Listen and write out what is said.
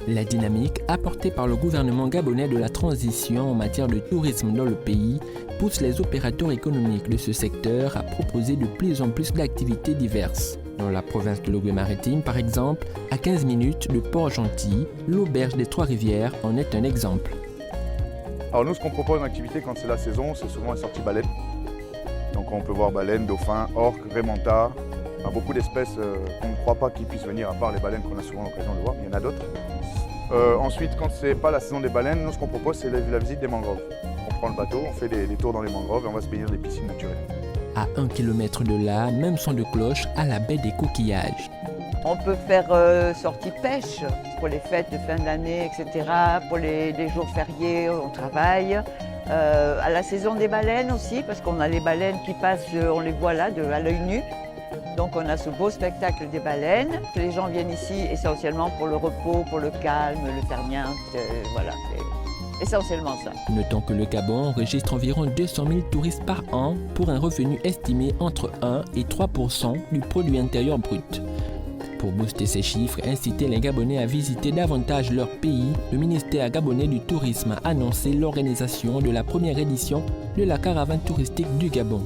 La dynamique apportée par le gouvernement gabonais de la transition en matière de tourisme dans le pays pousse les opérateurs économiques de ce secteur à proposer de plus en plus d'activités diverses. Dans la province de Logoué-Maritime, par exemple, à 15 minutes de Port-Gentil, l'auberge des Trois-Rivières en est un exemple. Alors nous, ce qu'on propose en activité quand c'est la saison, c'est souvent les sorties baleines. Donc on peut voir baleines, dauphins, orques, raimentards, beaucoup d'espèces qu'on ne croit pas qu'ils puissent venir, à part les baleines qu'on a souvent l'occasion de voir, mais il y en a d'autres. Ensuite, quand c'est pas la saison des baleines, nous ce qu'on propose, c'est la visite des mangroves. On prend le bateau, on fait des tours dans les mangroves et on va se baigner dans des piscines naturelles. À 1 kilomètre de là, même son de cloche, à la baie des Coquillages. On peut faire sortie pêche pour les fêtes de fin d'année, etc. Pour les jours fériés, on travaille. À la saison des baleines aussi, parce qu'on a les baleines qui passent, on les voit là, à l'œil nu. Donc on a ce beau spectacle des baleines. Les gens viennent ici essentiellement pour le repos, pour le calme, le farniente, voilà, c'est essentiellement ça. Notons que le Gabon enregistre environ 200 000 touristes par an pour un revenu estimé entre 1 et 3% du produit intérieur brut. Pour booster ces chiffres et inciter les Gabonais à visiter davantage leur pays, le ministère gabonais du Tourisme a annoncé l'organisation de la première édition de la caravane touristique du Gabon.